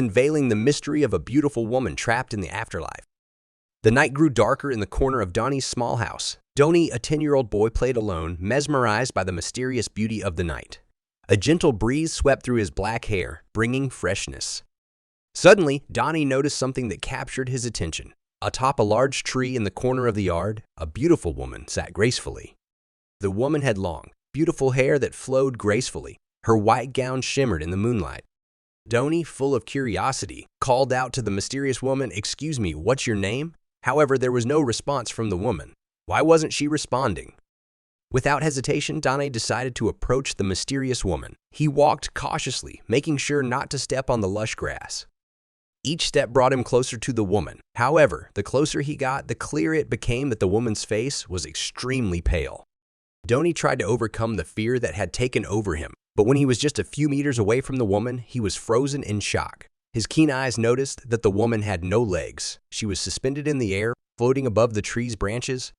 unveiling the mystery of a beautiful woman trapped in the afterlife. The night grew darker in the corner of Donnie's small house. Donnie, a 10-year-old boy, played alone, mesmerized by the mysterious beauty of the night. A gentle breeze swept through his black hair, bringing freshness. Suddenly, Donnie noticed something that captured his attention. Atop a large tree in the corner of the yard, a beautiful woman sat gracefully. The woman had long, beautiful hair that flowed gracefully. Her white gown shimmered in the moonlight. Donnie, full of curiosity, called out to the mysterious woman, "Excuse me, what's your name?" However, there was no response from the woman. Why wasn't she responding? Without hesitation, Donnie decided to approach the mysterious woman. He walked cautiously, making sure not to step on the lush grass. Each step brought him closer to the woman. However, the closer he got, the clearer it became that the woman's face was extremely pale. Donnie tried to overcome the fear that had taken over him, but when he was just a few meters away from the woman, he was frozen in shock. His keen eyes noticed that the woman had no legs. She was suspended in the air, floating above the tree's branches.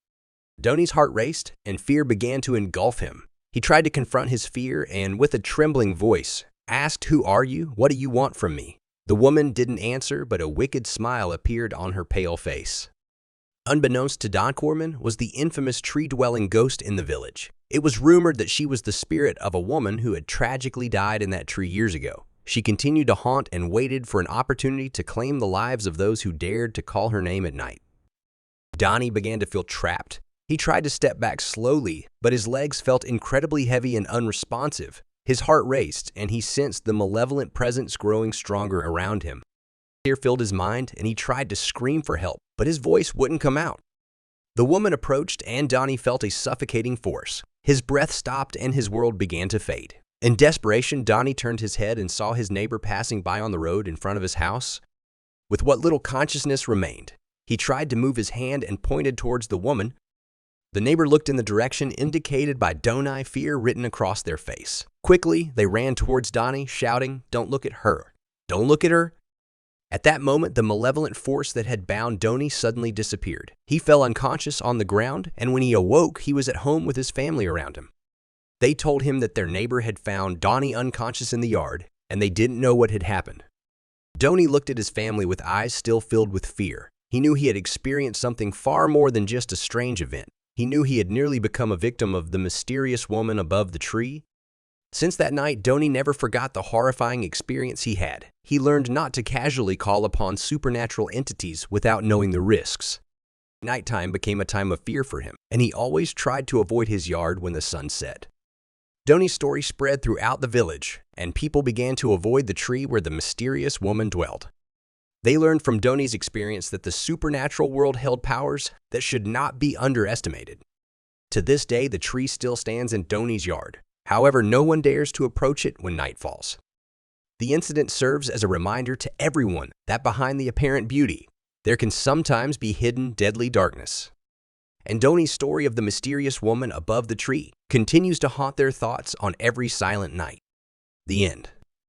Donnie's heart raced, and fear began to engulf him. He tried to confront his fear and, with a trembling voice, asked, "Who are you? What do you want from me?" The woman didn't answer, but a wicked smile appeared on her pale face. Unbeknownst to Don Corman was the infamous tree-dwelling ghost in the village. It was rumored that she was the spirit of a woman who had tragically died in that tree years ago. She continued to haunt and waited for an opportunity to claim the lives of those who dared to call her name at night. Donnie began to feel trapped. He tried to step back slowly, but his legs felt incredibly heavy and unresponsive. His heart raced, and he sensed the malevolent presence growing stronger around him. Fear filled his mind, and he tried to scream for help, but his voice wouldn't come out. The woman approached, and Donnie felt a suffocating force. His breath stopped, and his world began to fade. In desperation, Donnie turned his head and saw his neighbor passing by on the road in front of his house. With what little consciousness remained, he tried to move his hand and pointed towards the woman. The neighbor looked in the direction indicated by Donnie, fear written across their face. Quickly, they ran towards Donnie, shouting, "Don't look at her! Don't look at her!" At that moment, the malevolent force that had bound Donnie suddenly disappeared. He fell unconscious on the ground, and when he awoke, he was at home with his family around him. They told him that their neighbor had found Donnie unconscious in the yard, and they didn't know what had happened. Donnie looked at his family with eyes still filled with fear. He knew he had experienced something far more than just a strange event. He knew he had nearly become a victim of the mysterious woman above the tree. Since that night, Donnie never forgot the horrifying experience he had. He learned not to casually call upon supernatural entities without knowing the risks. Nighttime became a time of fear for him, and he always tried to avoid his yard when the sun set. Donnie's story spread throughout the village, and people began to avoid the tree where the mysterious woman dwelled. They learned from Donnie's experience that the supernatural world held powers that should not be underestimated. To this day, the tree still stands in Donnie's yard. However, no one dares to approach it when night falls. The incident serves as a reminder to everyone that behind the apparent beauty, there can sometimes be hidden deadly darkness. And Donnie's story of the mysterious woman above the tree continues to haunt their thoughts on every silent night. The end.